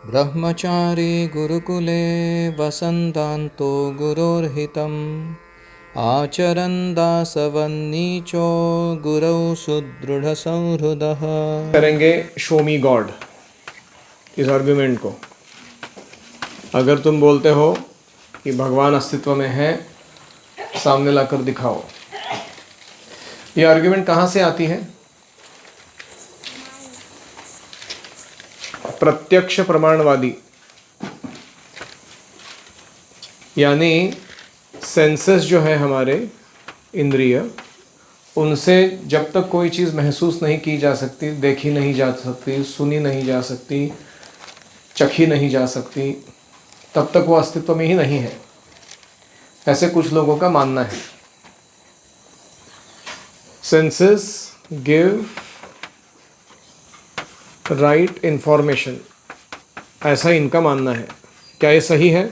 ब्रह्मचारी गुरुकुले वसन्तान्तो गुरोर्हितम् आचरन् दासवन्नीचो गुरौ सुदृढ़संहृदः। करेंगे शो मी गॉड इस आर्ग्यूमेंट को। अगर तुम बोलते हो कि भगवान अस्तित्व में है, सामने लाकर दिखाओ। ये आर्ग्यूमेंट कहाँ से आती है? प्रत्यक्ष प्रमाणवादी, यानी सेंसेस जो है हमारे इंद्रिय, उनसे जब तक कोई चीज़ महसूस नहीं की जा सकती, देखी नहीं जा सकती, सुनी नहीं जा सकती, चखी नहीं जा सकती, तब तक वो अस्तित्व में ही नहीं है, ऐसे कुछ लोगों का मानना है। सेंसेस गिव राइट इंफॉर्मेशन, ऐसा इनका मानना है। क्या ये सही है?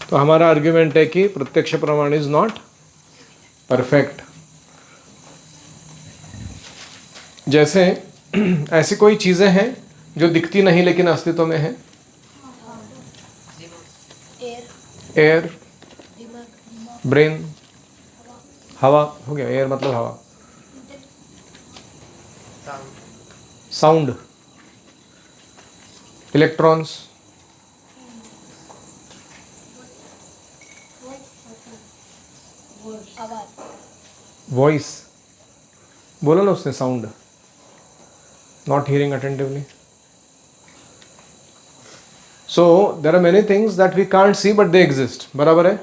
तो हमारा आर्ग्यूमेंट है कि प्रत्यक्ष प्रमाण इज नॉट परफेक्ट। जैसे ऐसी कोई चीजें हैं जो दिखती नहीं लेकिन अस्तित्व में है। एयर, ब्रेन, हवा हो गया। एयर मतलब हवा। Sound, electrons, voice. बोला ना उसने sound, not hearing attentively. So there are many things that we can't see but they exist. बराबर है?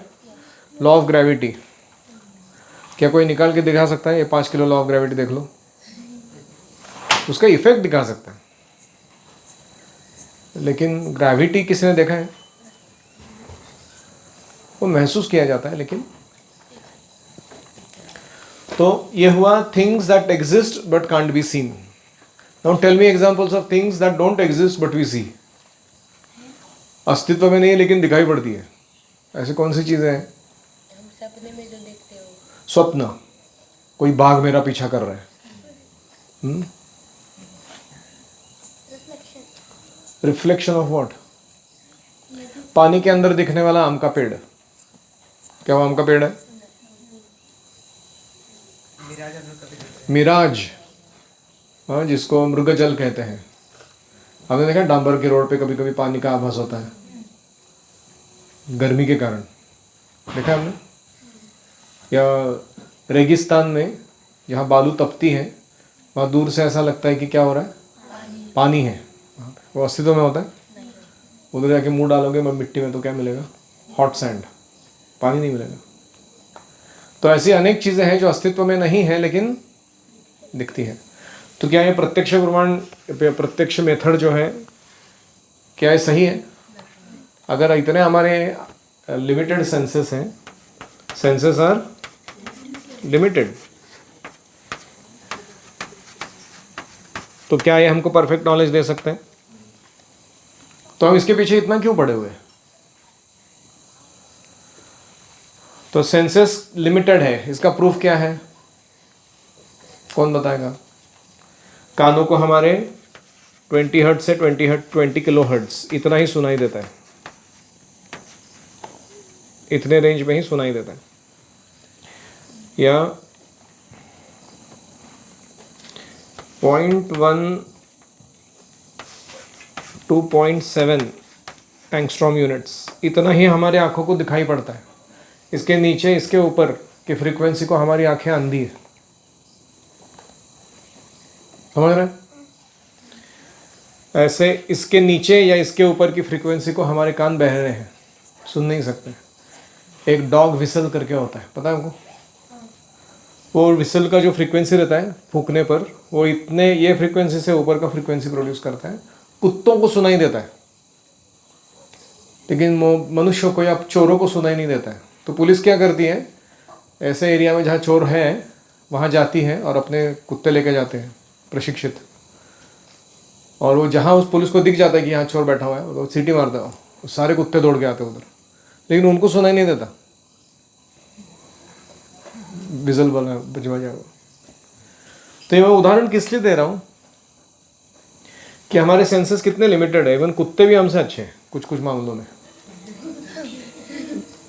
लॉ ऑफ ग्रेविटी, क्या कोई निकाल के दिखा सकता है? ये 5 किलो लॉ ऑफ ग्रेविटी देख लो, उसका इफेक्ट दिखा सकता है, लेकिन ग्रेविटी किसने देखा है? वो महसूस किया जाता है। लेकिन तो ये हुआ things that exist but can't be seen. Now tell me examples of things that don't exist but we see. अस्तित्व में नहीं है लेकिन दिखाई पड़ती है, ऐसे कौन सी चीजें हैं? हम सपने में जो देखते हो। स्वप्न, कोई बाघ मेरा पीछा कर रहा है। Reflection of what? पानी के अंदर दिखने वाला आम का पेड़, क्या वो आम का पेड़ है? मिराज, हाँ, जिसको मृगजल कहते हैं। आपने देखा डांबर के रोड पे कभी कभी पानी का आभास होता है, गर्मी के कारण। देखा हमने? या रेगिस्तान में जहाँ बालू तपती है, वहाँ दूर से ऐसा लगता है कि क्या हो रहा है? पानी है। वो अस्तित्व में होता है? उधर जाके मुंह डालोगे मिट्टी में तो क्या मिलेगा? हॉट सैंड, पानी नहीं मिलेगा। तो ऐसी अनेक चीज़ें हैं जो अस्तित्व में नहीं है लेकिन दिखती है। तो क्या ये प्रत्यक्ष प्रमाण, प्रत्यक्ष मेथड जो है, क्या ये सही है? अगर इतने हमारे लिमिटेड सेंसेस हैं, सेंसेस आर लिमिटेड, तो क्या ये हमको परफेक्ट नॉलेज दे सकते हैं? तो हम इसके पीछे इतना क्यों पड़े हुए हैं? तो सेंसेस लिमिटेड है, इसका प्रूफ क्या है? कौन बताएगा? कानों को हमारे 20 हर्ट्ज से 20 किलो हर्ट्ज इतना ही सुनाई देता है, इतने रेंज में ही सुनाई देता है। या 0.1 to 0.7 एंगस्ट्रॉम यूनिट्स, इतना ही हमारे आंखों को दिखाई पड़ता है। इसके नीचे, इसके ऊपर की फ्रीक्वेंसी को हमारी आंखें अंधी है। समझ रहे हैं? ऐसे इसके नीचे या इसके ऊपर की फ्रीक्वेंसी को हमारे कान बहरे हैं, सुन नहीं सकते। एक डॉग विसल करके होता है, पता है हमको? वो विसल का जो फ्रीक्वेंसी रहता है फूकने पर, वो इतने ये फ्रीक्वेंसी से ऊपर का फ्रीक्वेंसी प्रोड्यूस करता है। कुत्तों को सुनाई देता है, लेकिन मनुष्यों को या चोरों को सुनाई नहीं देता है। तो पुलिस क्या करती है, ऐसे एरिया में जहाँ चोर है वहाँ जाती है और अपने कुत्ते लेके जाते हैं प्रशिक्षित, और वो जहाँ उस पुलिस को दिख जाता है कि यहाँ चोर बैठा हुआ है, वो सीटी मारता है, सारे कुत्ते दौड़ के आते हैं उधर। लेकिन उनको सुनाई नहीं देता, विजल वाला बजवा जा रहा। तो ये मैं उदाहरण किस लिए दे रहा हूं कि हमारे सेंसेस कितने लिमिटेड है। इवन कुत्ते भी हमसे अच्छे हैं कुछ कुछ मामलों में।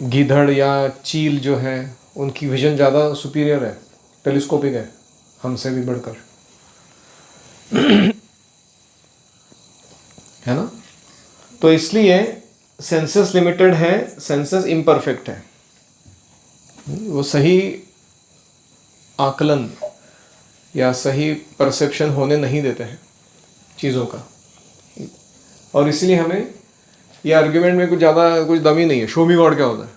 गीधड़ या चील जो है उनकी विजन ज़्यादा सुपीरियर है, टेलीस्कोपिक है हमसे भी बढ़कर, है ना। तो इसलिए सेंसेस लिमिटेड है, सेंसेस इम्परफेक्ट है, वो सही आकलन या सही परसेप्शन होने नहीं देते हैं चीज़ों का। और इसलिए हमें ये आर्ग्यूमेंट में कुछ ज़्यादा कुछ दम ही नहीं है। शो मी गॉड क्या होता है,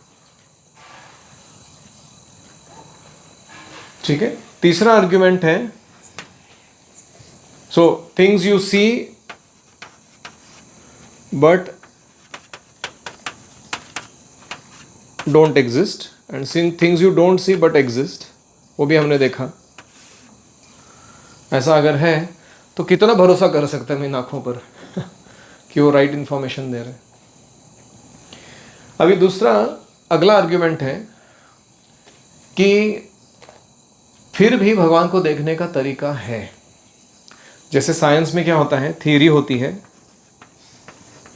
ठीक है। तीसरा आर्ग्यूमेंट है, so things you see but don't exist and things you don't see but exist, वो भी हमने देखा। ऐसा अगर है तो कितना भरोसा कर सकते हैं मेरी आंखों पर कि वो राइट इंफॉर्मेशन दे रहे हैं। अभी दूसरा अगला आर्ग्यूमेंट है कि फिर भी भगवान को देखने का तरीका है। जैसे साइंस में क्या होता है, थ्योरी होती है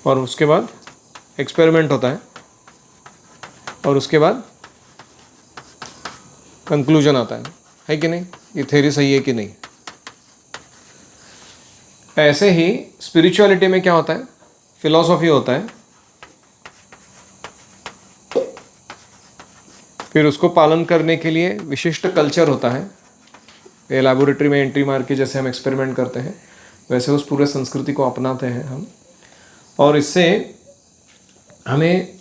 और उसके बाद एक्सपेरिमेंट होता है और उसके बाद कंक्लूजन आता है कि नहीं, ये थ्योरी सही है कि नहीं। ऐसे ही स्पिरिचुअलिटी में क्या होता है, फिलॉसफी होता है, फिर उसको पालन करने के लिए विशिष्ट कल्चर होता है। ये लैबोरेटरी में एंट्री मार के जैसे हम एक्सपेरिमेंट करते हैं वैसे उस पूरे संस्कृति को अपनाते हैं हम, और इससे हमें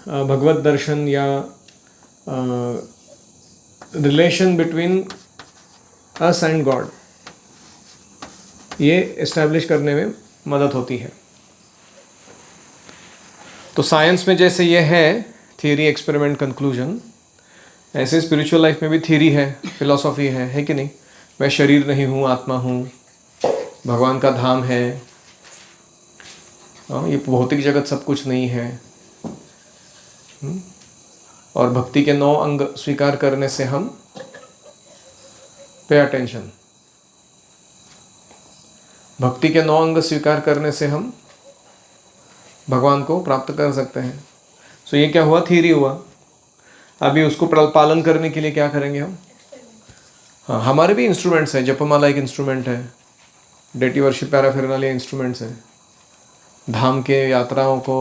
भगवत दर्शन या relation between us and God ये इस्टेब्लिश करने में मदद होती है। तो साइंस में जैसे ये है थियरी, एक्सपेरिमेंट, कंक्लूजन, ऐसे स्पिरिचुअल लाइफ में भी थियरी है, फिलॉसफी है कि नहीं। मैं शरीर नहीं हूँ, आत्मा हूँ, भगवान का धाम है, ये भौतिक जगत सब कुछ नहीं है। और भक्ति के 9 अंग स्वीकार करने से हम पे अटेंशन, भक्ति के 9 अंग स्वीकार करने से हम भगवान को प्राप्त कर सकते हैं। सो ये क्या हुआ, थियरी हुआ। अभी उसको पालन करने के लिए क्या करेंगे हम। हाँ, हमारे भी इंस्ट्रूमेंट्स हैं, जपमाला एक इंस्ट्रूमेंट है, डेटी वर्शिप पैराफेरनालिया इंस्ट्रूमेंट्स हैं, धाम के यात्राओं को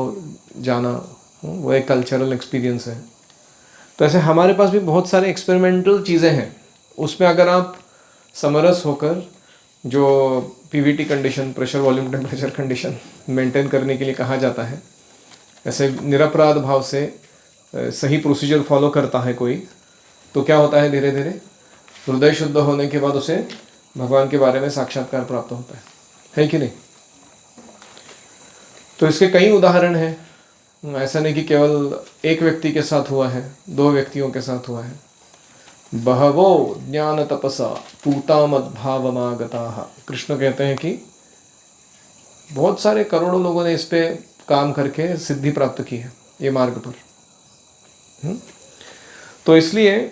जाना वो एक कल्चरल एक्सपीरियंस है। तो ऐसे हमारे पास भी बहुत सारे एक्सपेरिमेंटल चीज़ें हैं। उसमें अगर आप समरस होकर जो Pvt condition, pressure volume temperature condition maintain करने के लिए कहा जाता है, ऐसे निरपराध भाव से सही प्रोसीजर फॉलो करता है कोई, तो क्या होता है, धीरे धीरे हृदय शुद्ध होने के बाद उसे भगवान के बारे में साक्षात्कार प्राप्त होता है कि नहीं। तो इसके कई उदाहरण हैं। ऐसा नहीं कि केवल एक व्यक्ति के साथ हुआ है, 2 व्यक्तियों के साथ हुआ है। बहवो ज्ञान तपसा पूता मद्भावमागताः, कृष्ण कहते हैं कि बहुत सारे करोड़ों लोगों ने इस पे काम करके सिद्धि प्राप्त की है ये मार्ग पर। तो इसलिए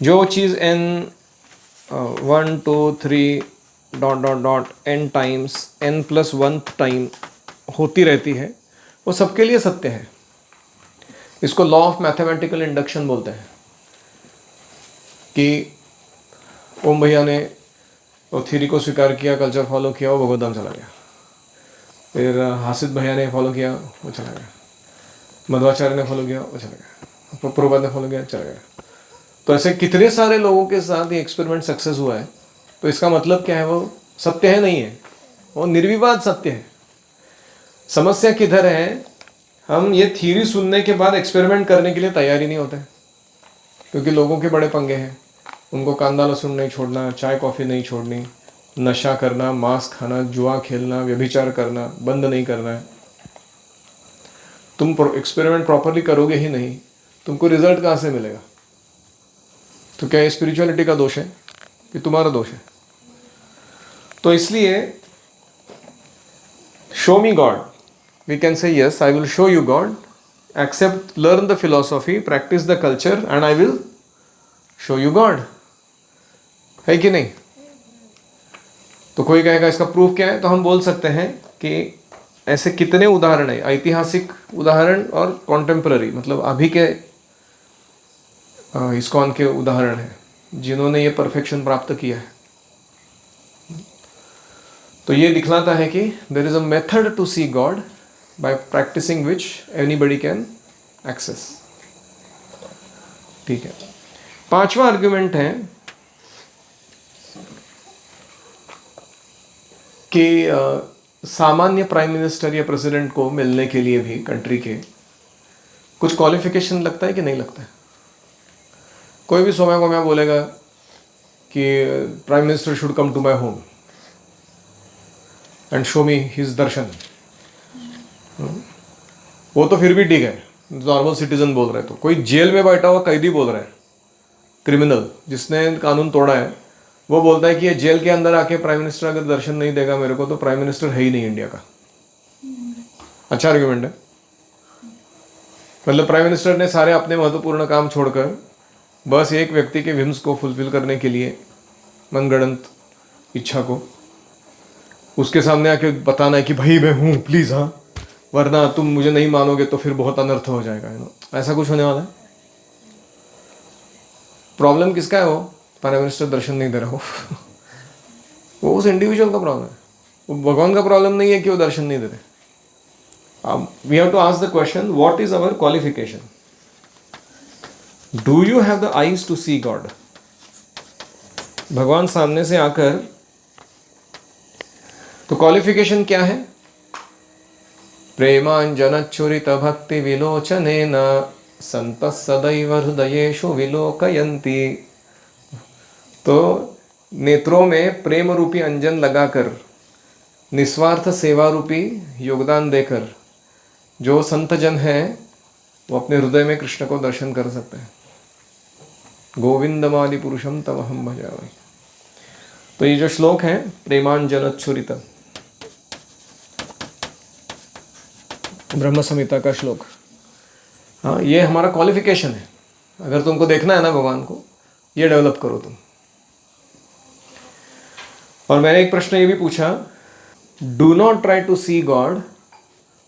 जो चीज़ n 1 2 3 ... n times n+1 time होती रहती है, वो सबके लिए सत्य है। इसको लॉ ऑफ मैथमेटिकल इंडक्शन बोलते हैं कि ओम भैया ने वो थ्योरी को स्वीकार किया, कल्चर फॉलो किया, वो भगवत धाम चला गया। फिर हासिद भैया ने फॉलो किया, वो चला गया। मध्वाचार्य ने फॉलो किया, वो चला गया। प्रभुपाद ने फॉलो किया, चला गया। तो ऐसे कितने सारे लोगों के साथ ये एक्सपेरिमेंट सक्सेस हुआ है। तो इसका मतलब क्या है, वो सत्य है नहीं है, वो निर्विवाद सत्य है। समस्या किधर है, हम ये थ्योरी सुनने के बाद एक्सपेरिमेंट करने के लिए तैयारी नहीं होते, क्योंकि लोगों के बड़े पंगे हैं। उनको कांदा लहसुन नहीं छोड़ना, चाय कॉफ़ी नहीं छोड़नी, नशा करना, मांस खाना, जुआ खेलना, व्यभिचार करना बंद नहीं करना है। तुम एक्सपेरिमेंट प्रॉपरली करोगे ही नहीं, तुमको रिजल्ट कहाँ से मिलेगा। तो क्या ये स्पिरिचुअलिटी का दोष है कि तुम्हारा दोष है। तो इसलिए show me God we can say, yes, I will show you God, accept, learn the philosophy, practice the culture, and I will show you God. है कि नहीं? तो कोई कहेगा इसका प्रूफ क्या है, तो हम बोल सकते हैं कि ऐसे कितने उदाहरण है, ऐतिहासिक उदाहरण और कॉन्टेम्पररी, मतलब अभी के इस्कॉन के उदाहरण है जिन्होंने ये परफेक्शन प्राप्त किया है. तो ये दिखलाता है कि there is a method to see God by practicing which anybody can access. ठीक है. पांचवा आर्ग्यूमेंट है कि सामान्य प्राइम मिनिस्टर या प्रेसिडेंट को मिलने के लिए भी कंट्री के कुछ क्वालिफिकेशन लगता है कि नहीं लगता है. कोई भी सोम्या को मैं बोलेगा कि prime minister should come to my home and show me his darshan, वो तो फिर भी ठीक है, नॉर्मल सिटीजन बोल रहे. तो कोई जेल में बैठा हुआ कैदी बोल रहा है, क्रिमिनल जिसने कानून तोड़ा है, वो बोलता है कि ये जेल के अंदर आके प्राइम मिनिस्टर अगर दर्शन नहीं देगा मेरे को तो प्राइम मिनिस्टर है ही नहीं इंडिया का. अच्छा आर्ग्यूमेंट है. मतलब प्राइम मिनिस्टर ने सारे अपने महत्वपूर्ण काम छोड़कर बस एक व्यक्ति के विम्स को फुलफिल करने के लिए, मनगढ़ंत इच्छा को, उसके सामने आके बताना है कि भाई मैं हूँ प्लीज़, हाँ, वरना तुम मुझे नहीं मानोगे तो फिर बहुत अनर्थ हो जाएगा. ऐसा कुछ होने वाला है. प्रॉब्लम किसका है? वो प्राइम मिनिस्टर दर्शन नहीं दे रहा हो वो उस इंडिविजुअल का प्रॉब्लम है. वो भगवान का प्रॉब्लम नहीं है कि वो दर्शन नहीं दे रहे. We have to ask the question, what is our qualification? Do you have the eyes to see God? भगवान सामने से आकर, तो क्वालिफिकेशन क्या है? प्रेमांजनच्चुरित भक्ति विलोचनेन संतः सदैव हृदयेषु विलोकयन्ति. तो नेत्रों में प्रेम रूपी अंजन लगाकर, निस्वार्थ सेवा रूपी योगदान देकर जो संत जन हैं वो अपने हृदय में कृष्ण को दर्शन कर सकते हैं. गोविंदमादि पुरुषम तमहम भजामि. तो ये जो श्लोक है प्रेमांजनच्चुरित, ब्रह्म संहिता का श्लोक, हाँ, ये हमारा क्वालिफिकेशन है. अगर तुमको देखना है ना भगवान को, ये डेवलप करो तुम. और मैंने एक प्रश्न ये भी पूछा, do not try to see God,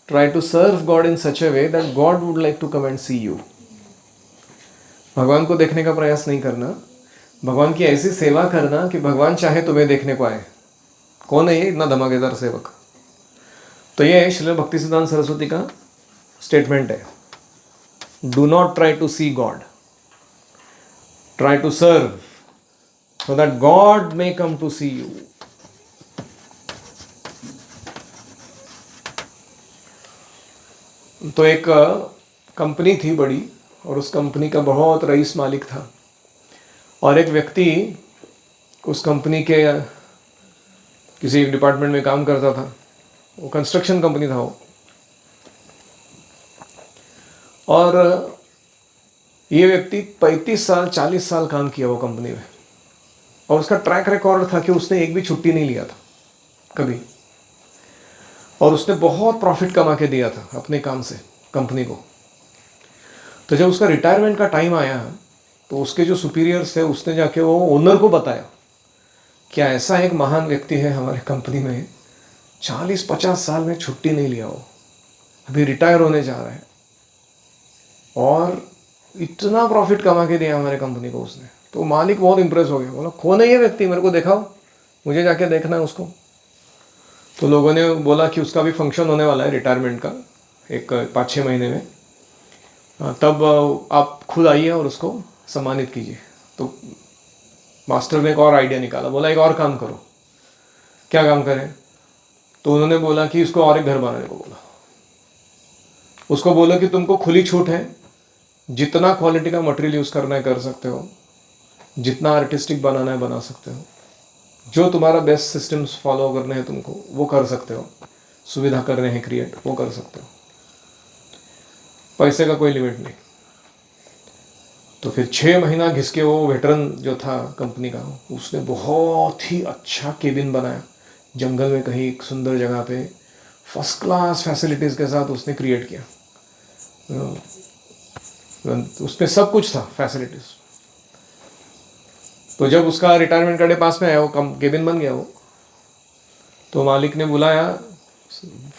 try to serve God in such a way that God would like to come and see you. भगवान को देखने का प्रयास नहीं करना, भगवान की ऐसी सेवा करना कि भगवान चाहे तुम्हें देखने को आए. कौन है ये इतना धमाकेदार सेवक? तो ये श्रील भक्ति सिद्धांत सरस्वती का स्टेटमेंट है. Do not try to see God, try to serve so that God may come to see you. तो एक कंपनी थी बड़ी, और उस कंपनी का बहुत रईस मालिक था, और एक व्यक्ति उस कंपनी के किसी एक डिपार्टमेंट में काम करता था. वो कंस्ट्रक्शन कंपनी था वो. और ये व्यक्ति 35 साल 40 साल काम किया वो कंपनी में, और उसका ट्रैक रिकॉर्ड था कि उसने एक भी छुट्टी नहीं लिया था कभी, और उसने बहुत प्रॉफिट कमा के दिया था अपने काम से कंपनी को. तो जब उसका रिटायरमेंट का टाइम आया तो उसके जो सुपीरियर्स थे उसने जाके वो ओनर को बताया क्या ऐसा एक महान व्यक्ति है हमारे कंपनी में, 40-50 साल में छुट्टी नहीं लिया, वो अभी रिटायर होने जा रहा है और इतना प्रॉफिट कमा के दिया हमारे कंपनी को उसने. तो मालिक बहुत इंप्रेस हो गया, बोला कौन है ये व्यक्ति, मेरे को दिखाओ, मुझे जाके देखना है उसको. तो लोगों ने बोला कि उसका भी फंक्शन होने वाला है रिटायरमेंट का, एक 5-6 महीने में, तब आप खुद आइए और उसको सम्मानित कीजिए. तो मास्टर ने एक और आइडिया निकाला, बोला एक और काम करो. क्या काम करें? तो उन्होंने बोला कि इसको और एक घर बनाने को बोला. उसको बोला कि तुमको खुली छूट है, जितना क्वालिटी का मटेरियल यूज़ करना है कर सकते हो, जितना आर्टिस्टिक बनाना है बना सकते हो, जो तुम्हारा बेस्ट सिस्टम्स फॉलो करने हैं तुमको वो कर सकते हो, सुविधा कर रहे हैं क्रिएट वो कर सकते हो, पैसे का कोई लिमिट नहीं. तो फिर 6 महीना घिस के वो वेटरन जो था कंपनी का, उसने बहुत ही अच्छा केबिन बनाया जंगल में कहीं एक सुंदर जगह पे, फर्स्ट क्लास फैसिलिटीज़ के साथ उसने क्रिएट किया, उसमें सब कुछ था फैसिलिटीज़। तो जब उसका रिटायरमेंट का डे पास में आया, वो कम केबिन बन गया वो, तो मालिक ने बुलाया,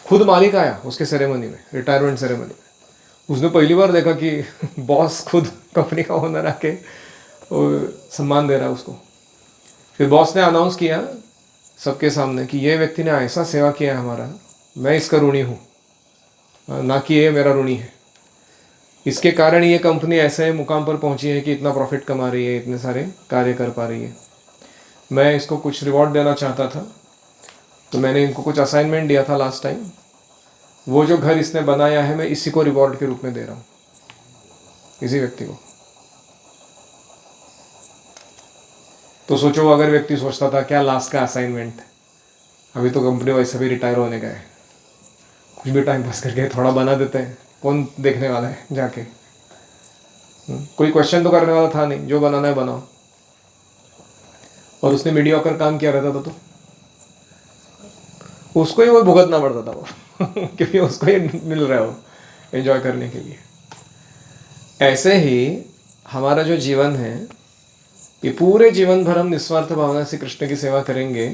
खुद मालिक आया उसके सेरेमनी में, रिटायरमेंट सेरेमनी में। उसने पहली बार देखा कि बॉस खुद कंपनी का ओनर आके वो सम्मान दे रहा है उसको। फिर बॉस ने अनाउंस किया सबके सामने कि ये व्यक्ति ने ऐसा सेवा किया है हमारा, मैं इसका ऋणी हूँ, ना कि ये मेरा ऋणी है। इसके कारण ये कंपनी ऐसे मुकाम पर पहुंची है कि इतना प्रॉफिट कमा रही है, इतने सारे कार्य कर पा रही है। मैं इसको कुछ रिवॉर्ड देना चाहता था, तो मैंने इनको कुछ असाइनमेंट दिया था लास्ट टाइम। वो जो घर इसने बनाया है, मैं इसी को रिवॉर्ड के रूप में दे रहा हूँ, इसी व्यक्ति को। तो सोचो, अगर व्यक्ति सोचता था क्या लास्ट का असाइनमेंट, अभी तो कंपनी वैसे भी रिटायर होने का है, कुछ भी टाइम पास करके थोड़ा बना देते हैं, कौन देखने वाला है जाके। कोई क्वेश्चन तो करने वाला था नहीं, जो बनाना है बनाओ। और उसने मीडियोकर काम किया रहता था तो उसको ही वो भुगतना पड़ता था वो क्योंकि उसको ही मिल रहा है वो एंजॉय करने के लिए। ऐसे ही हमारा जो जीवन है, ये पूरे जीवन भर हम निस्वार्थ भावना से कृष्ण की सेवा करेंगे,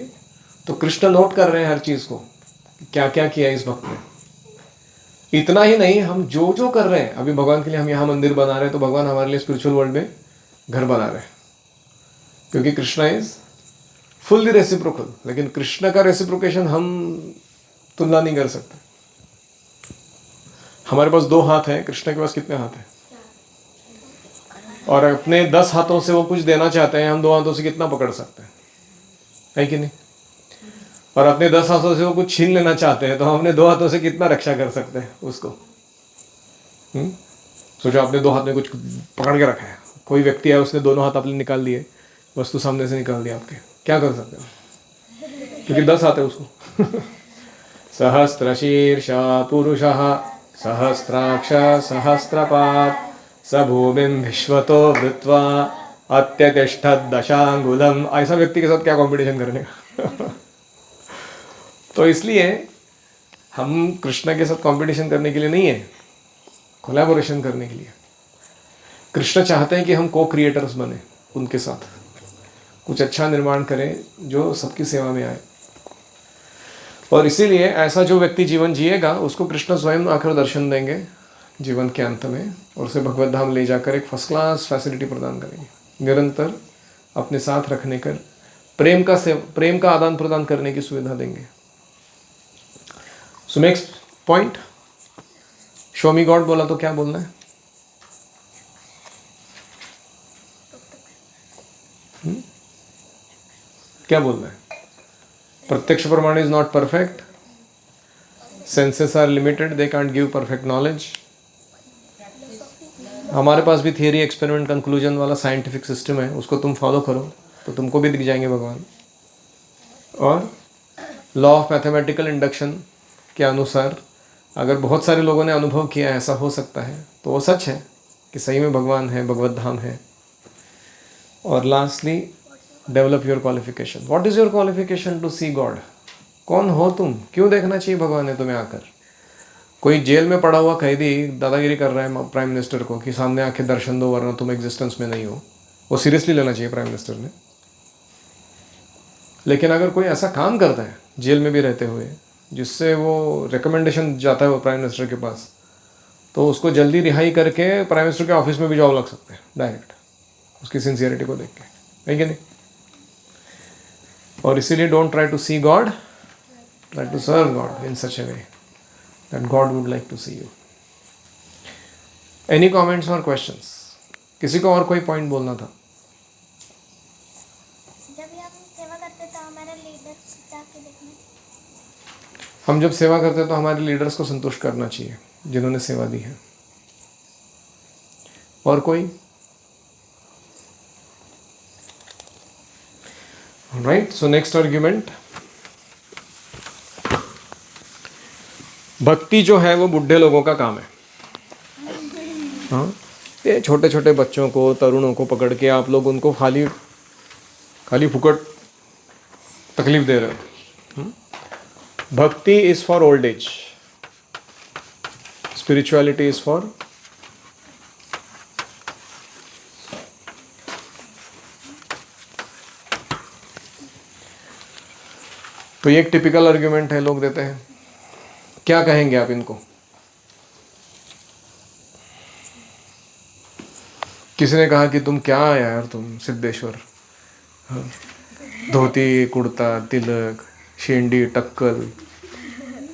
तो कृष्ण नोट कर रहे हैं हर चीज़ को, क्या क्या किया इस भक्त ने। इतना ही नहीं, हम जो जो कर रहे हैं अभी भगवान के लिए, हम यहाँ मंदिर बना रहे हैं, तो भगवान हमारे लिए स्पिरिचुअल वर्ल्ड में घर बना रहे हैं, क्योंकि कृष्णा इज फुल्ली रेसिप्रोकल। लेकिन कृष्ण का रेसिप्रोकेशन हम तुलना नहीं कर सकते। हमारे पास 2 हाथ हैं, कृष्ण के पास कितने हाथ हैं? और अपने 10 हाथों से वो कुछ देना चाहते हैं, हम 2 हाथों से कितना पकड़ सकते हैं, है कि नहीं? और अपने 10 हाथों से वो कुछ छीन लेना चाहते हैं, तो हम अपने 2 हाथों से कितना रक्षा कर सकते हैं उसको। सोचो, आपने 2 हाथ में कुछ पकड़ के रखा है, कोई व्यक्ति है, उसने दोनों हाथ आपने निकाल दिए, वस्तु सामने से निकाल दिया आपके, क्या कर सकते हो? क्योंकि 10 हाथ है उसको सहस्त्र शीर्षा पुरुषः सहस्राक्ष सहस्रपात् स भूमिं विश्वतो वृत्वा अत्यतिष्ठत् दशांगुलम। ऐसा व्यक्ति के साथ क्या कंपटीशन करने का तो इसलिए हम कृष्ण के साथ कंपटीशन करने के लिए नहीं है, कोलैबोरेशन करने के लिए। कृष्ण चाहते हैं कि हम को क्रिएटर्स बने, उनके साथ कुछ अच्छा निर्माण करें जो सबकी सेवा में आए। और इसीलिए ऐसा जो व्यक्ति जीवन जिएगा, उसको कृष्ण स्वयं आकर दर्शन देंगे जीवन के अंत में, और उसे भगवत धाम ले जाकर एक फर्स्ट क्लास फैसिलिटी प्रदान करेंगे, निरंतर अपने साथ रखने कर प्रेम का आदान प्रदान करने की सुविधा देंगे। सो नेक्स्ट पॉइंट, शो मी गॉड बोला तो क्या बोलना है? क्या बोलना है? प्रत्यक्ष प्रमाण is not perfect, senses are limited, they can't give perfect knowledge. हमारे पास भी थियरी, एक्सपेरिमेंट, कंक्लूजन वाला साइंटिफिक सिस्टम है, उसको तुम फॉलो करो तो तुमको भी दिख जाएंगे भगवान। और लॉ ऑफ मैथमेटिकल इंडक्शन के अनुसार अगर बहुत सारे लोगों ने अनुभव किया ऐसा हो सकता है, तो वो सच है कि सही में भगवान है, भगवत धाम है। और lastly, develop your qualification. What is your qualification to see God? कौन हो तुम? क्यों देखना चाहिए भगवान ने तुम्हें आकर? कोई जेल में पड़ा हुआ कैदी दादागिरी कर रहा है प्राइम मिनिस्टर को कि सामने आके दर्शन दो वरना तुम एग्जिस्टेंस में नहीं हो, वो सीरियसली लेना चाहिए प्राइम मिनिस्टर ने। लेकिन अगर कोई ऐसा काम करता है जेल में भी रहते हुए, जिससे वो रिकमेंडेशन जाता है वो प्राइम मिनिस्टर के पास, तो उसको जल्दी रिहाई करके प्राइम मिनिस्टर के ऑफिस में भी जॉब लग सकते हैं डायरेक्ट, उसकी सिंसियरिटी को देख के, है कि नहीं? और इसीलिए don't try to see God, try to serve God in such a way that God would like to see you. Any comments और क्वेश्चंस? किसी को और कोई पॉइंट बोलना था? हम जब सेवा करते हैं तो हमारे लीडर्स को संतुष्ट करना चाहिए जिन्होंने सेवा दी है। और कोई? राइट, सो नेक्स्ट आर्ग्यूमेंट, भक्ति जो है वो बुढ़े लोगों का काम है। हाँ, ये छोटे छोटे बच्चों को, तरुणों को पकड़ के आप लोग उनको खाली फुकट तकलीफ दे रहे हो। भक्ति is for old age, spirituality is for तो ये एक टिपिकल आर्ग्यूमेंट है, लोग देते हैं। क्या कहेंगे आप इनको? किसी ने कहा कि तुम क्या यार, तुम सिद्धेश्वर, हाँ, धोती कुर्ता तिलक शेंडी टक्कल,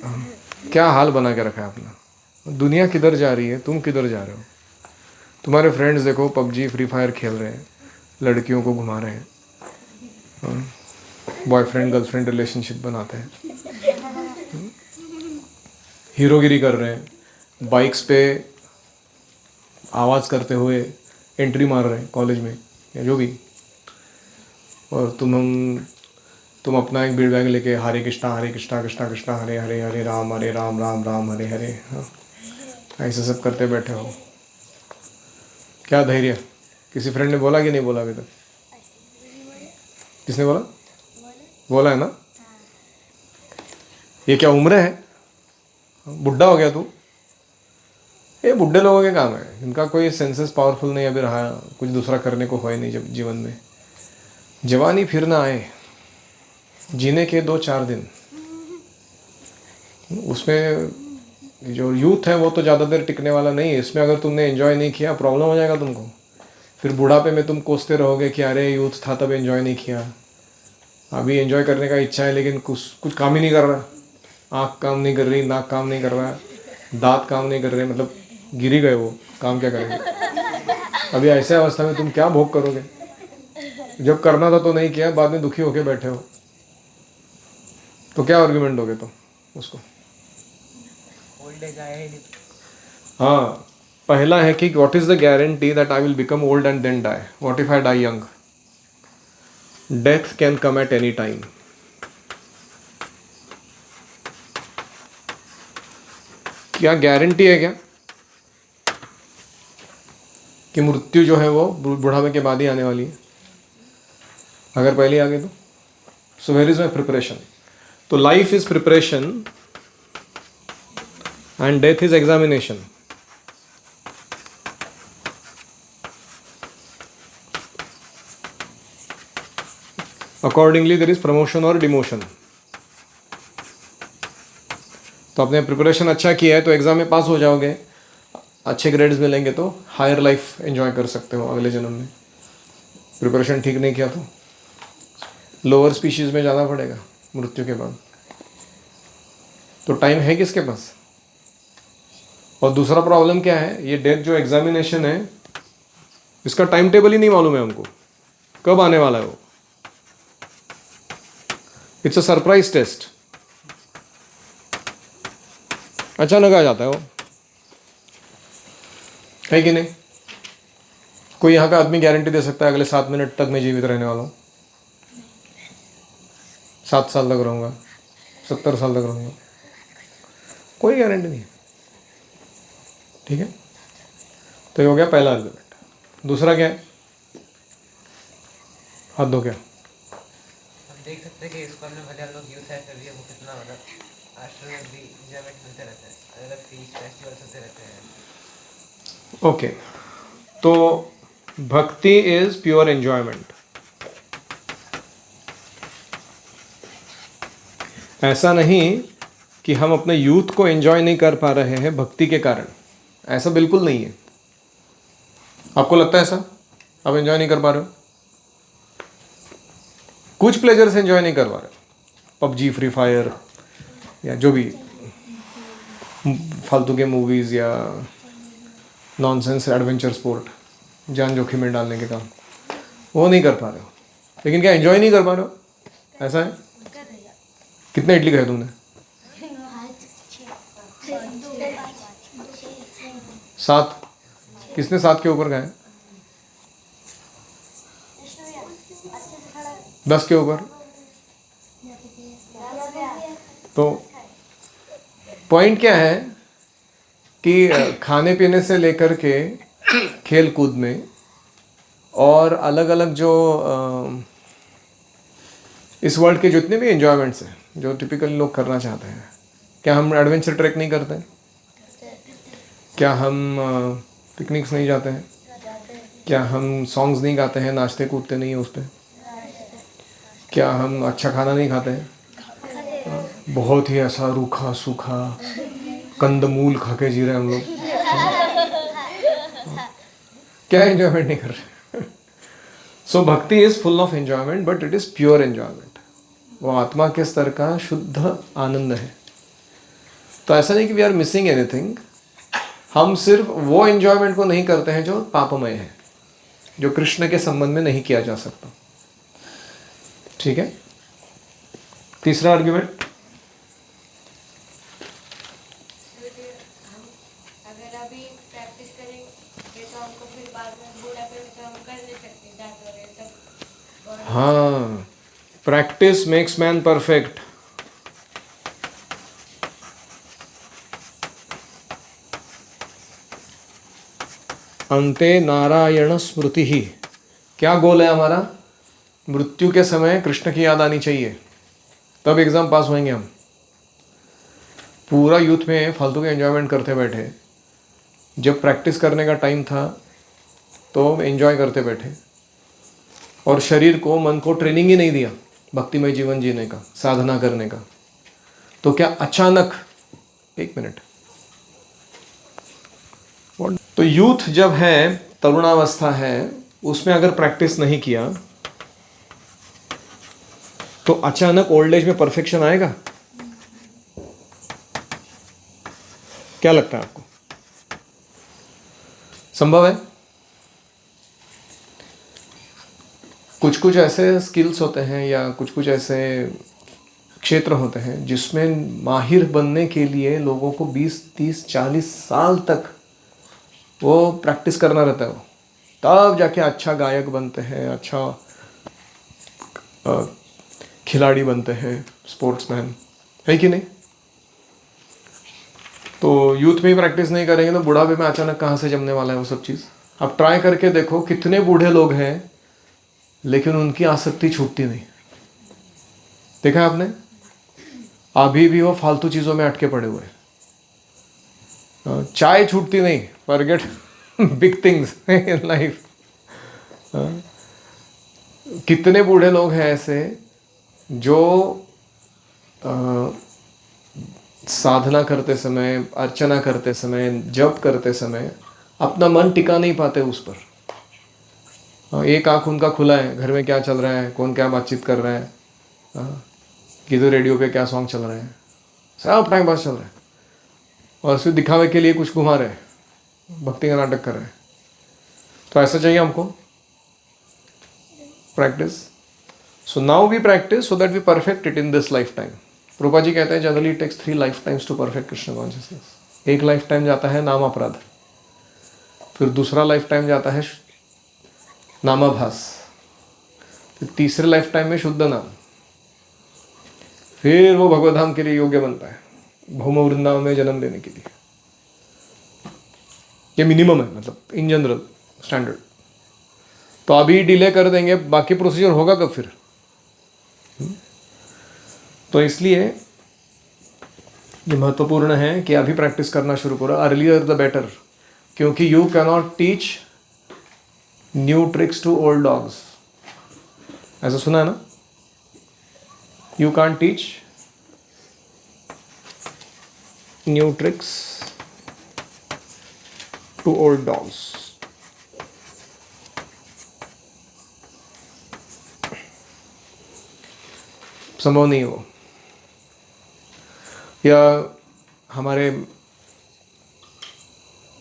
हाँ, क्या हाल बना के रखा है अपना। दुनिया किधर जा रही है, तुम किधर जा रहे हो? तुम्हारे फ्रेंड्स देखो पबजी फ्री फायर खेल रहे हैं, लड़कियों को घुमा रहे हैं, बॉयफ्रेंड गर्लफ्रेंड रिलेशनशिप बनाते हैं, हीरोगिरी कर रहे हैं, बाइक्स पे आवाज़ करते हुए एंट्री मार रहे हैं कॉलेज में या जो भी, और तुम अपना एक बीड़ बैग लेके हरे कृष्णा कृष्णा कृष्णा हरे हरे हरे राम राम राम हरे हरे, हाँ, ऐसे सब करते बैठे हो। क्या धैर्य? किसी फ्रेंड ने बोला कि नहीं बोला अभी तक? किसने बोला? बोला है ना? ये क्या उम्र है? बुढ़ा हो गया तू? ये बुढ़े लोगों के काम है, इनका कोई सेंसेस पावरफुल नहीं अभी रहा, कुछ दूसरा करने को हो ही नहीं जब जीवन में। जवानी फिर ना आए, जीने के 2-4 दिन, उसमें जो यूथ है वो तो ज़्यादा देर टिकने वाला नहीं है। इसमें अगर तुमने एंजॉय नहीं किया प्रॉब्लम हो जाएगा तुमको। फिर बुढ़ापे में तुम कोसते रहोगे कि अरे यूथ था तब एंजॉय नहीं किया, अभी एंजॉय करने का इच्छा है लेकिन कुछ काम ही नहीं कर रहा, आँख काम नहीं कर रही, नाक काम नहीं कर रहा, दांत काम नहीं कर रहे, मतलब गिर ही गए वो, काम क्या करेंगे। अभी ऐसे अवस्था में तुम क्या भोग करोगे? जब करना था तो नहीं किया, बाद में दुखी होके बैठे हो, तो क्या आर्ग्यूमेंट दोगे तुम उसको? हाँ, पहला है कि what is the guarantee that I will become old and then die? What if I die young? Death can come at any time. क्या गारंटी है क्या कि मृत्यु जो है वो बुढ़ापे के बाद ही आने वाली है? अगर पहले आ गई तो? So where is my preparation? तो life is preparation and death is examination. Accordingly there is promotion or demotion. तो आपने प्रिपरेशन अच्छा किया है तो एग्जाम में पास हो जाओगे, अच्छे ग्रेड्स मिलेंगे तो हायर लाइफ एंजॉय कर सकते हो अगले जन्म में। प्रिपरेशन ठीक नहीं किया तो लोअर स्पीशीज में ज़्यादा पड़ेगा मृत्यु के बाद। तो टाइम है किसके पास? और दूसरा प्रॉब्लम क्या है, ये डेथ जो एग्जामिनेशन है इसका टाइम टेबल ही नहीं मालूम है हमको, कब आने वाला है वो। इट्स अ सरप्राइज टेस्ट, अचानक आ जाता है वो, है कि नहीं? कोई यहाँ पे आदमी गारंटी दे सकता है अगले 7 मिनट तक मैं जीवित रहने वाला हूँ, 7 साल तक रहूँगा, 70 साल तक रहूँगा? कोई गारंटी नहीं। ठीक है, तो ये हो गया पहला आर्गुमेंट। दूसरा क्या है? हाथ दो। क्या हम देख सकते हैं कि स्कूल में भले हम लोग यूथ है, फिर भी हमको कितना मतलब आश्रम में भी एंजॉयमेंट मिलते रहता है, अलग अलग फीस्ट फेस्टिवल होते रहते हैं। ओके, तो भक्ति इज प्योर एंजॉयमेंट। ऐसा नहीं कि हम अपने यूथ को एंजॉय नहीं कर पा रहे हैं भक्ति के कारण, ऐसा बिल्कुल नहीं है। आपको लगता है ऐसा? आप एंजॉय नहीं कर पा रहे हो? कुछ प्लेजर से एंजॉय नहीं कर पा रहे, पबजी फ्री फायर या जो भी फालतू के मूवीज या नॉनसेंस एडवेंचर स्पोर्ट, जान जोखिम में डालने के काम, वो नहीं कर पा रहे हो। लेकिन क्या एंजॉय नहीं कर पा रहे हो? ऐसा है? कितने इडली खाए तुमने? 7। किसने 7 के ऊपर खाए? 10 के ऊपर? तो पॉइंट क्या है कि खाने पीने से लेकर के खेल कूद में और अलग अलग जो इस वर्ल्ड के जितने भी एंजॉयमेंट्स हैं जो टिपिकली लोग करना चाहते हैं, क्या हम एडवेंचर ट्रैक नहीं करते हैं? क्या हम पिकनिक्स नहीं जाते हैं? क्या हम सॉन्ग्स नहीं गाते हैं, नाचते कूदते नहीं हैं उस पर? क्या हम अच्छा खाना नहीं खाते हैं? बहुत ही ऐसा रूखा सूखा कंदमूल खा के जी रहे हैं हम लोग। क्या एंजॉयमेंट नहीं कर रहे? सो भक्ति is full of enjoyment, but it is pure enjoyment. वो आत्मा के स्तर का शुद्ध आनंद है। तो ऐसा नहीं कि वी आर मिसिंग एनीथिंग, हम सिर्फ वो एंजॉयमेंट को नहीं करते हैं जो पापमय है, जो कृष्ण के संबंध में नहीं किया जा सकता। ठीक है, तीसरा आर्ग्यूमेंट, अगर अभी प्रैक्टिस करेंगे तो हमको फिर बाद में बुढ़ापे में तो हम कर नहीं सकते दांत वगैरह तब। हाँ, प्रैक्टिस मेक्स मैन परफेक्ट। अंते नारायण स्मृति ही। क्या गोल है हमारा? मृत्यु के समय कृष्ण की याद आनी चाहिए, तब एग्जाम पास होंगे हम। पूरा यूथ में फालतू के एंजॉयमेंट करते बैठे, जब प्रैक्टिस करने का टाइम था तो एंजॉय करते बैठे, और शरीर को मन को ट्रेनिंग ही नहीं दिया भक्तिमय जीवन जीने का, साधना करने का। तो क्या अचानक, एक मिनट, तो यूथ जब है, तरुणावस्था है, उसमें अगर प्रैक्टिस नहीं किया तो अचानक ओल्ड एज में परफेक्शन आएगा? क्या लगता है आपको? संभव है? कुछ कुछ ऐसे स्किल्स होते हैं या कुछ कुछ ऐसे क्षेत्र होते हैं जिसमें माहिर बनने के लिए लोगों को 20, 30, 40 साल तक वो प्रैक्टिस करना रहता है। वो तब जाके अच्छा गायक बनते हैं, अच्छा खिलाड़ी बनते हैं, स्पोर्ट्समैन, है कि नहीं? तो यूथ में ही प्रैक्टिस नहीं करेंगे तो बुढ़ापे में अचानक कहाँ से जमने वाला है वो सब चीज़? आप ट्राई करके देखो, कितने बूढ़े लोग हैं लेकिन उनकी आसक्ति छूटती नहीं। देखा है आपने? अभी भी वो फालतू चीज़ों में अटके पड़े हुए हैं। चाय छूटती नहीं, forget big things in life. कितने बूढ़े लोग हैं ऐसे जो साधना करते समय, अर्चना करते समय, जप करते समय अपना मन टिका नहीं पाते उस पर। एक आँख उनका खुला है, घर में क्या चल रहा है, कौन क्या बातचीत कर रहा है, किधर रेडियो पे क्या सॉन्ग चल रहे हैं, सब टाइम पास चल रहा है, और सिर्फ दिखावे के लिए कुछ घुमा रहे हैं, भक्ति का नाटक कर रहे हैं। तो ऐसा चाहिए हमको practice. So now we practice so that we perfect it in this lifetime. Prabhupada ji कहते हैं generally it takes 3 lifetimes to perfect Krishna consciousness. एक लाइफ टाइम जाता है नाम अपराध, फिर दूसरा लाइफ टाइम जाता है नामाभास, फिर तीसरे लाइफ टाइम में शुद्ध नाम, फिर वो भगवधाम के लिए योग्य बनता है, भौम वृंदावन में जन्म लेने के लिए। ये मिनिमम है, मतलब इन जनरल स्टैंडर्ड। तो अभी डिले कर देंगे, बाकी प्रोसीजर होगा कब फिर? तो इसलिए ये महत्वपूर्ण है कि अभी प्रैक्टिस करना शुरू करो, अर्लियर द बेटर, क्योंकि you can not teach new tricks to old dogs. ऐसा सुना है ना? You can teach new tricks to old dogs. संभव नहीं हो। या हमारे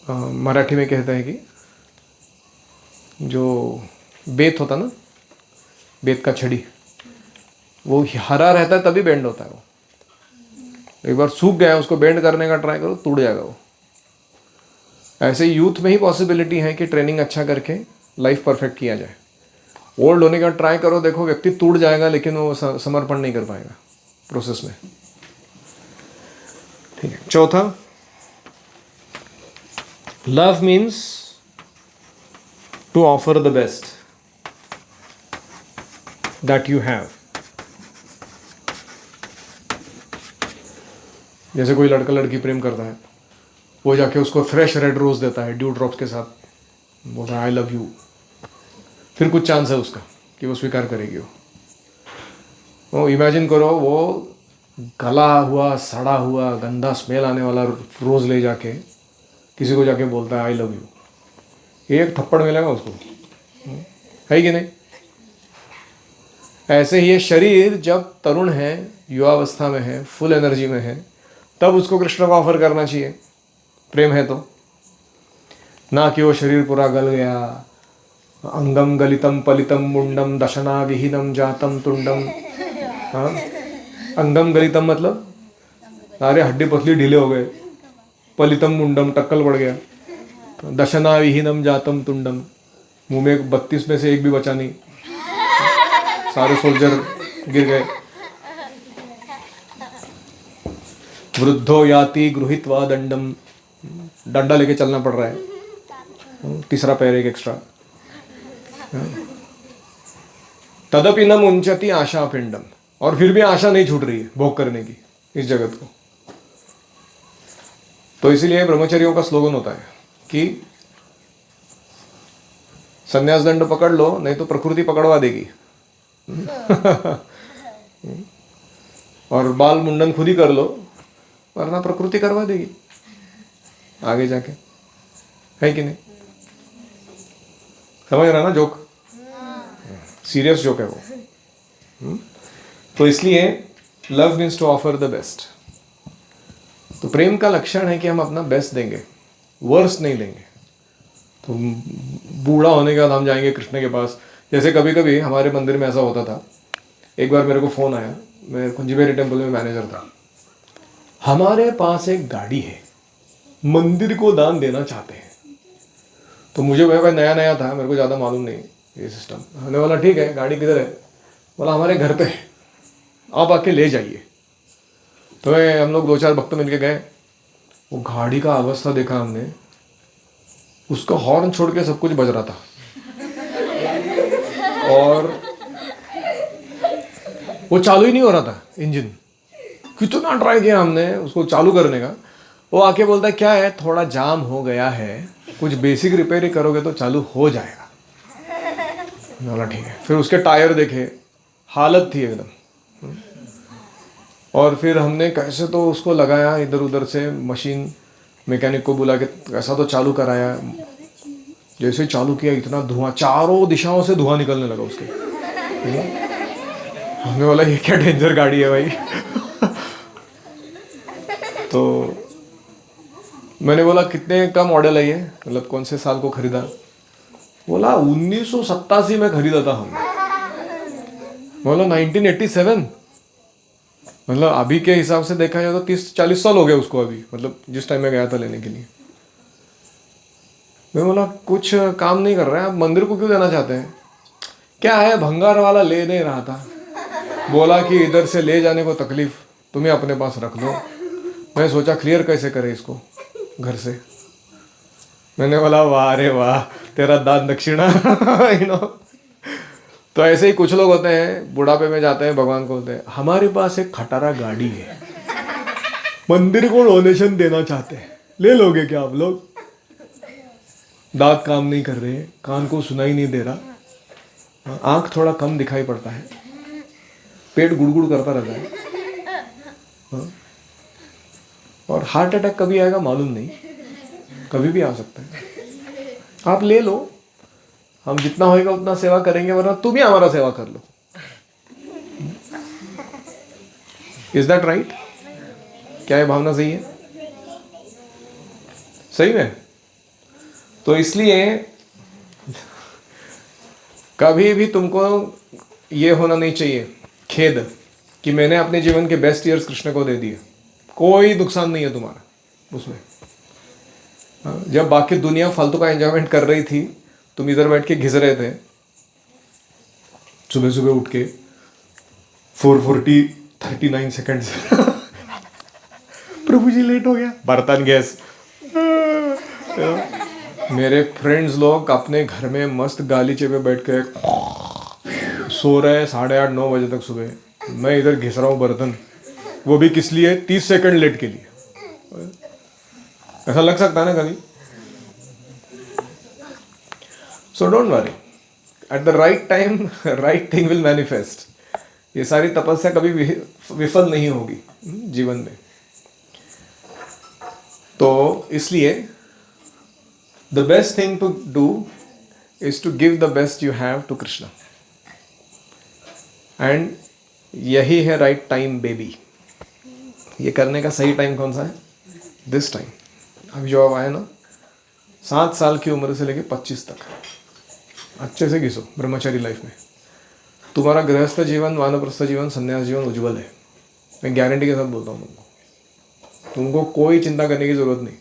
मराठी में कहते हैं कि जो बेत होता ना, बेत का छड़ी, वो हरा रहता है तभी बेंड होता है। वो एक बार सूख गया है, उसको बेंड करने का ट्राई करो, टूट जाएगा वो। ऐसे यूथ में ही पॉसिबिलिटी है कि ट्रेनिंग अच्छा करके लाइफ परफेक्ट किया जाए। ओल्ड होने का ट्राई करो, देखो व्यक्ति टूट जाएगा लेकिन वो समर्पण नहीं कर पाएगा प्रोसेस में। ठीक है। चौथा, love means to offer the best that you have. जैसे कोई लड़का लड़की प्रेम करता है, वो जाके उसको फ्रेश रेड रोज देता है ड्यू ड्रॉप्स के साथ, बोलता है आई लव यू, फिर कुछ चांस है उसका कि वो स्वीकार करेगी। वो इमेजिन करो, वो गला हुआ, सड़ा हुआ, गंदा स्मेल आने वाला रोज ले जाके किसी को जाके बोलता है आई लव यू, एक थप्पड़ मिलेगा उसको, है कि नहीं? ऐसे ही ये शरीर जब तरुण है, युवावस्था में है, फुल एनर्जी में है, तब उसको कृष्ण को ऑफर करना चाहिए, प्रेम है तो। ना कि वो शरीर पूरा गल गया, अंगम गलितम पलितम मुंडम दशना विहीनम जातम तुंडम। हाँ, अंगम गलितम मतलब सारे हड्डी पसली ढीले हो गए, पलितम मुंडम टक्कल पड़ गया, दशना विहीनम जातम तुंडम, मुंह में 32 में से एक भी बचा नहीं, सारे सोल्जर गिर गए। वृद्धो याति गृहीत्वा दंडम, डंडा लेके चलना पड़ रहा है, तीसरा पैर एक एक्स्ट्रा। तदपि न मुंचति आशा पिंडम, और फिर भी आशा नहीं छूट रही है भोग करने की इस जगत को। तो इसीलिए ब्रह्मचर्यों का स्लोगन होता है कि संन्यास दंड पकड़ लो, नहीं तो प्रकृति पकड़वा देगी। और बाल मुंडन खुद ही कर लो, वरना प्रकृति करवा देगी आगे जाके, है कि नहीं? समझ रहा ना जोक? सीरियस जोक है वो। तो इसलिए love means to offer the best. तो प्रेम का लक्षण है कि हम अपना बेस्ट देंगे, वर्स्ट नहीं देंगे। तो बूढ़ा होने के बाद हम जाएंगे कृष्ण के पास। जैसे कभी कभी हमारे मंदिर में ऐसा होता था, एक बार मेरे को फ़ोन आया, मैं कुंजीबेरी टेम्पल में मैनेजर था, हमारे पास एक गाड़ी है, मंदिर को दान देना चाहते हैं। तो मुझे वह नया नया था, मेरे को ज़्यादा मालूम नहीं ये सिस्टम। हमने बोला ठीक है, गाड़ी किधर है? बोला हमारे घर पे है, आप आके ले जाइए। तो हम लोग 2-4 भक्त मिलके गए। वो गाड़ी का अवस्था देखा हमने, उसका हॉर्न छोड़ के सब कुछ बज रहा था, और वो चालू ही नहीं हो रहा था इंजन। कितना ट्राई किया हमने उसको चालू करने का। वो आके बोलता है क्या है, थोड़ा जाम हो गया है, कुछ बेसिक रिपेयरिंग करोगे तो चालू हो जाएगा। बोला ठीक है। फिर उसके टायर देखे, हालत थी एकदम। और फिर हमने कैसे तो उसको लगाया, इधर उधर से मशीन मैकेनिक को बुला के कैसा तो चालू कराया। जैसे चालू किया, इतना धुआं, चारों दिशाओं से धुआं निकलने लगा उसके। हमने बोला ये क्या डेंजर गाड़ी है भाई। तो मैंने बोला कितने का मॉडल है ये, मतलब कौन से साल को खरीदा? बोला 1987 में खरीदा था हमने। बोला 1987, मतलब अभी के हिसाब से देखा जाए तो 30-40 साल हो गए उसको अभी, मतलब जिस टाइम में गया था लेने के लिए। मैं बोला कुछ काम नहीं कर रहे हैं आप, मंदिर को क्यों देना चाहते हैं? क्या है, भंगार वाला ले नहीं रहा था, बोला कि इधर से ले जाने को तकलीफ, तुम्हें अपने पास रख लो। मैं सोचा क्लियर कैसे करे इसको घर से। मैंने बोला वाह रे वाह, तेरा दान दक्षिणा। You know. तो ऐसे ही कुछ लोग होते हैं, बुढ़ापे में जाते हैं, भगवान को बोलते हैं हमारे पास एक खटारा गाड़ी है, मंदिर को डोनेशन देना चाहते हैं, ले लोगे क्या आप लोग? दांत काम नहीं कर रहे, कान को सुनाई नहीं दे रहा, आंख थोड़ा कम दिखाई पड़ता है, पेट गुड़गुड़ करता रहता है, और हार्ट अटैक कभी आएगा मालूम नहीं, कभी भी आ सकता है। आप ले लो, हम जितना होएगा उतना सेवा करेंगे, वरना तुम ही हमारा सेवा कर लो। Is that right? क्या ये भावना सही है? सही में? तो इसलिए कभी भी तुमको ये होना नहीं चाहिए खेद कि मैंने अपने जीवन के बेस्ट ईयर्स कृष्ण को दे दिए। कोई नुकसान नहीं है तुम्हारा उसमें। जब बाकी दुनिया फालतू का एंजॉयमेंट कर रही थी, तुम इधर बैठ के घिस रहे थे, सुबह सुबह उठ के 4:39 सेकेंड्स। प्रभु जी लेट हो गया, बर्तन गैस। मेरे फ्रेंड्स लोग अपने घर में मस्त गालीचे पे बैठ के सो रहे हैं 8:30-9 बजे तक सुबह। मैं इधर घिस रहा हूँ बर्तन, वो भी किस लिए? 30 सेकंड लेट के लिए। ऐसा लग सकता है ना कभी. So don't worry, at the right time right thing will manifest. ये सारी तपस्या कभी विफल नहीं होगी जीवन में. तो इसलिए the best thing to do is to give the best you have to Krishna. And यही है राइट टाइम बेबी. ये करने का सही टाइम कौन सा है? This time. अभी जो अब आया ना, 7 साल की उम्र से लेके 25 तक अच्छे से घिसो ब्रह्मचारी लाइफ में. तुम्हारा गृहस्थ जीवन, वानप्रस्थ जीवन, संन्यास जीवन उज्जवल है. मैं गारंटी के साथ बोलता हूँ तुमको कोई चिंता करने की ज़रूरत नहीं.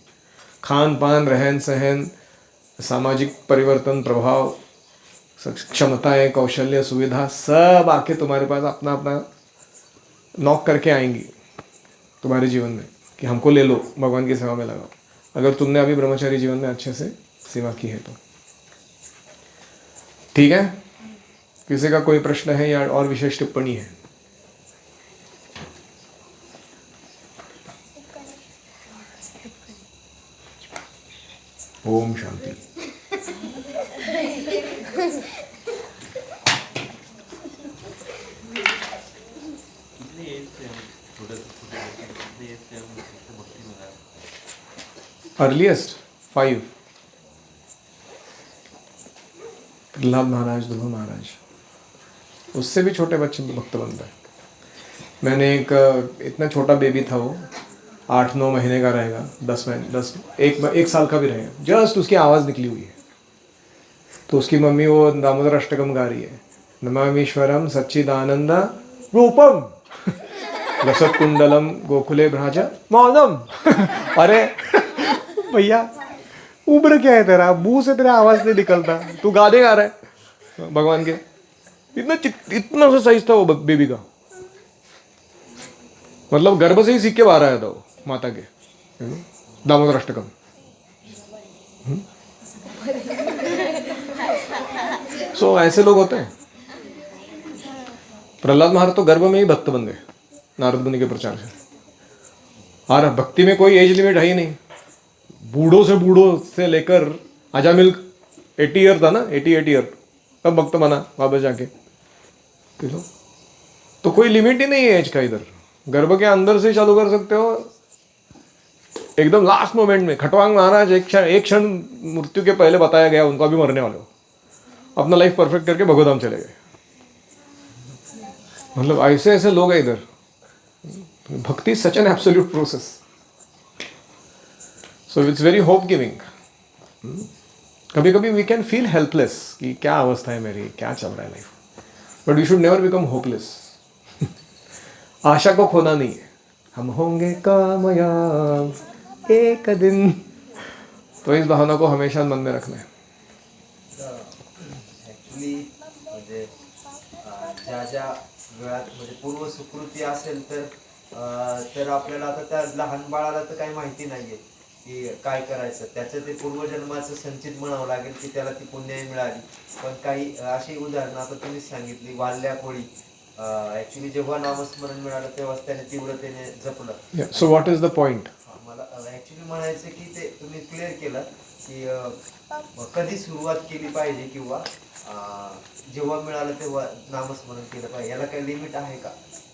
खान पान, रहन सहन, सामाजिक परिवर्तन, प्रभाव, क्षमताएं, कौशल्य, सुविधा सब आके तुम्हारे पास अपना अपना नॉक करके आएंगी तुम्हारे जीवन में कि हमको ले लो, भगवान की सेवा में लगाओ. अगर तुमने अभी ब्रह्मचारी जीवन में अच्छे से सेवा की है तो. ठीक है. किसी का कोई प्रश्न है या और विशेष टिप्पणी है? ओम शांति. अर्लीस्ट 5. प्रहलाद महाराज, ध्रुव महाराज, उससे भी छोटे बच्चे भक्त बन गए. मैंने इतना छोटा बेबी था, वो 8-9 महीने का रहेगा, 1 साल का भी रहेगा, जस्ट उसकी आवाज़ निकली हुई है तो उसकी मम्मी वो दामोदर अष्टकम गा रही है. नमामीश्वरम सच्चिदानंद रूपम लसत कुंडलम गोकुले भ्राज मौनम. अरे भैया उम्र क्या है तेरा, मुंह से तेरा आवाज़ नहीं निकलता, तू गाने गा रहा है भगवान के. इतना सा साइज था वो बेबी का, मतलब गर्भ से ही सीख के बाहर आया था वो माता के दामोदर अष्टकम. सो ऐसे लोग होते हैं. प्रहलाद महाराज तो गर्भ में ही भक्त बन गए नारद मुनि के प्रचार से. और भक्ति में कोई एज लिमिट है ही नहीं. बूढ़ों से लेकर अजामिल 80 ईयर था ना, 88 ईयर तब भक्त बना वापस जाके. तो कोई लिमिट ही नहीं है एज का. इधर गर्भ के अंदर से चालू कर सकते हो, एकदम लास्ट मोमेंट में. खटवांग महाराज एक क्षण मृत्यु के पहले बताया गया उनको अभी मरने वाले हो, अपना लाइफ परफेक्ट करके भगवधाम चले गए. मतलब ऐसे ऐसे लोग हैं इधर. भक्ति is such an absolute process. So it's very hope giving. कभी कभी वी कैन फील हेल्पलेस कि क्या अवस्था है मेरी, क्या चल रहा है life, but we should never become hopeless. आशा को खोना नहीं है. हम होंगे कामयाब एक दिन. तो इस भावना को हमेशा मन में रखना है. ॲक्च्युली म्हणजे ज्या वेळात म्हणजे पूर्व सुकृती असेल तर आपल्याला आता त्या लहान बाळाला तर काही माहिती नाहीये की काय करायचं. त्याचं ते पूर्वजन्माचं संचित म्हणावं लागेल की त्याला ती पुण्याई मिळाली. पण काही अशी उदाहरणं आता तुम्हीच सांगितली, वारल्या कोळी ॲक्च्युली जेव्हा नामस्मरण मिळालं तेव्हाच त्याने तीव्रतेने जपलं. So what is the point? मला ॲक्च्युली म्हणायचं की ते तुम्ही क्लिअर केलं की कधी सुरुवात केली पाहिजे किंवा जेव्हा मिळालं तेव्हा नामस्मरण केलं पाहिजे. याला काही लिमिट आहे का?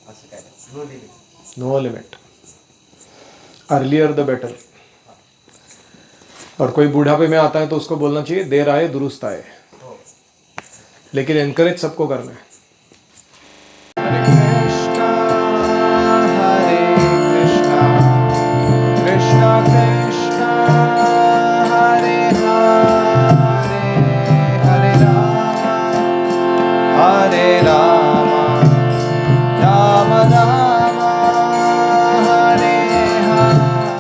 असं काय? No limit. No limit. Earlier the better. और कोई बुढ़ापे में आता है तो उसको बोलना चाहिए देर आए दुरुस्त आए. लेकिन एनकरेज सबको करना है. कृष्णा कृष्णा हरे हरे हरे राम हरे